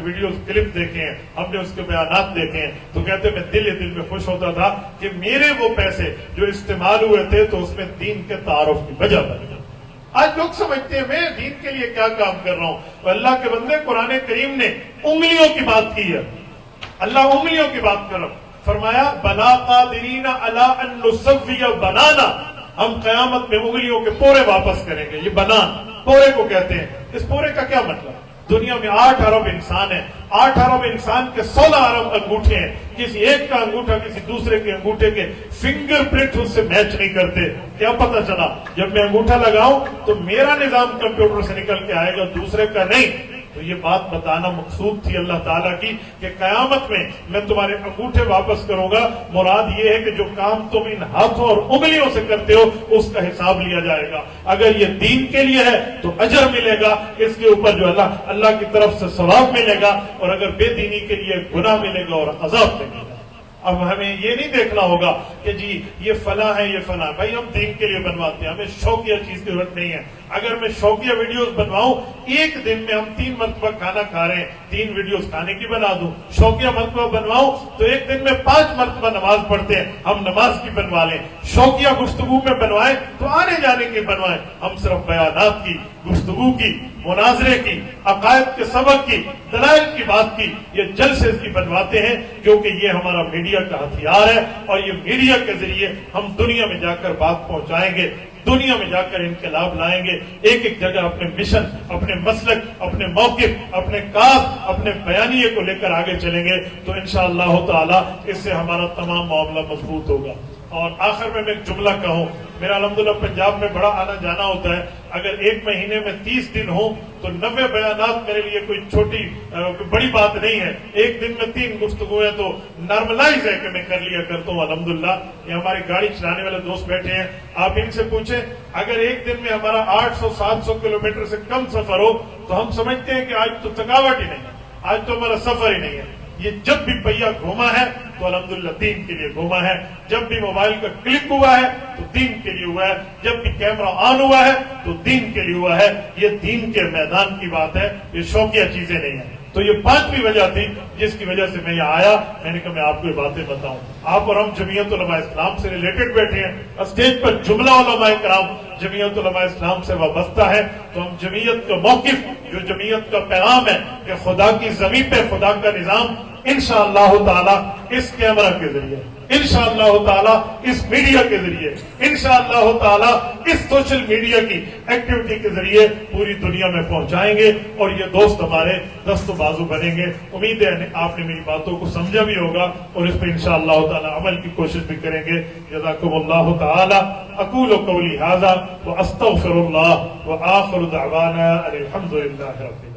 Videos clip دیکھے ہیں، ہم نے اس کے بیانات دیکھے ہیں، تو کہتے میں دل میں خوش ہوتا تھا کہ میرے وہ پیسے جو استعمال ہوئے تھے تو اس میں دین کے تعارف کی وجہ بن گئی۔ آج لوگ سمجھتے ہیں میں دین کے لیے کیا کام کر رہا ہوں، تو اللہ کے بندے قرآن کریم نے انگلیوں کی بات کی ہے، اللہ انگلیوں کی بات کر رہا ہوں، فرمایا بلا قادرین علی ان نسوی بنانا، ہم قیامت میں انگلیوں کے پورے واپس کریں گے۔ یہ بنان پورے کو کہتے ہیں۔ اس پورے کا کیا مطلب؟ دنیا میں 8 ارب انسان ہیں، 8 ارب انسان کے 16 ارب انگوٹھے ہیں، کسی ایک کا انگوٹھا کسی دوسرے کے انگوٹھے کے فنگر پرنٹ اس سے میچ نہیں کرتے۔ کیا پتہ چلا؟ جب میں انگوٹھا لگاؤں تو میرا نظام کمپیوٹر سے نکل کے آئے گا، دوسرے کا نہیں۔ تو یہ بات بتانا مقصود تھی اللہ تعالیٰ کی کہ قیامت میں تمہارے انگوٹھے واپس کروں گا۔ مراد یہ ہے کہ جو کام تم ان ہاتھوں اور انگلیوں سے کرتے ہو اس کا حساب لیا جائے گا۔ اگر یہ دین کے لیے ہے تو اجر ملے گا، اس کے اوپر جو اللہ کی طرف سے ثواب ملے گا، اور اگر بے دینی کے لیے گناہ ملے گا اور عذاب ملے گا۔ اب ہمیں یہ نہیں دیکھنا ہوگا کہ جی یہ فلاں ہے یہ فلاں، بھائی ہم دین کے لیے بنواتے ہیں، ہمیں شوقیہ چیز کی ضرورت نہیں ہے۔ اگر میں شوقیہ ویڈیوز بنواؤں، ایک دن میں ہم 3 مرتبہ کھانا کھا رہے ہیں، 3 ویڈیوز کھانے کی بنا دوں۔ شوقیہ مرتبہ بنواؤں تو ایک دن میں 5 مرتبہ نماز پڑھتے ہیں، ہم نماز کی بنوا لیں۔ شوقیہ گفتگو میں بنوائیں تو آنے جانے کی بنوائیں، ہم صرف بیانات کی، گفتگو کی، مناظرے کی، عقائد کے سبق کی، دلائل کی بات کی، یہ جلسے کی بنواتے ہیں، کیونکہ یہ ہمارا میڈیا کا ہتھیار ہے، اور یہ میڈیا کے ذریعے ہم دنیا میں جا کر بات پہنچائیں گے، دنیا میں جا کر انقلاب لائیں گے۔ ایک جگہ اپنے مشن، اپنے مسلک، اپنے موقف، اپنے کاز، اپنے بیانیے کو لے کر آگے چلیں گے تو انشاءاللہ تعالی اس سے ہمارا تمام معاملہ مضبوط ہوگا۔ اور آخر میں ایک جملہ کہوں، میرا الحمدللہ پنجاب میں بڑا آنا جانا ہوتا ہے، اگر ایک مہینے میں 30 دن ہوں تو 90 بیانات میرے لیے کوئی چھوٹی بڑی بات نہیں ہے۔ ایک دن میں 3 گفتگویں تو نارملائز ہے کہ میں کر لیا کرتا ہوں الحمدللہ۔ یہ ہماری گاڑی چلانے والے دوست بیٹھے ہیں، آپ ان سے پوچھیں اگر ایک دن میں ہمارا 800-700 کلومیٹر سے کم سفر ہو تو ہم سمجھتے ہیں کہ آج تو تھکاوٹ ہی نہیں ہے، آج تو ہمارا سفر ہی نہیں ہے۔ یہ جب بھی پہیہ گھوما ہے تو الحمدللہ دین کے لیے گھوما ہے، جب بھی موبائل کا کلک ہوا ہے تو دین کے لیے ہوا ہے، جب بھی کیمرہ آن ہوا ہے تو دین کے لیے ہوا ہے۔ یہ دین کے میدان کی بات ہے، یہ شوقیہ چیزیں نہیں ہیں۔ تو یہ 5ویں وجہ تھی جس کی وجہ سے میں یہاں آیا، میں نے کہا میں آپ کو یہ باتیں بتاؤں۔ آپ اور ہم جمعیت علماء اسلام سے ریلیٹڈ بیٹھے ہیں، اسٹیج پر جملہ علماء کرام جمعیت علماء اسلام سے وابستہ ہے، تو ہم جمعیت کا موقف، جو جمعیت کا پیغام ہے کہ خدا کی زمین پہ خدا کا نظام انشاءاللہ تعالی اس کیمرہ کے ذریعے، انشاءاللہ تعالی اس میڈیا کے ذریعے، انشاءاللہ تعالی اس سوشل میڈیا کی ایکٹیویٹی کے ذریعے پوری دنیا میں پہنچائیں گے، اور یہ دوست ہمارے دست و بازو بنیں گے۔ امید ہے آپ نے میری باتوں کو سمجھا بھی ہوگا اور اس پہ انشاءاللہ تعالی عمل کی کوشش بھی کریں گے۔ جزاکم اللہ تعالی۔ اقول قولی ھذا واستغفر اللہ، وآخر دعوانا ان الحمد للہ رب العالمین۔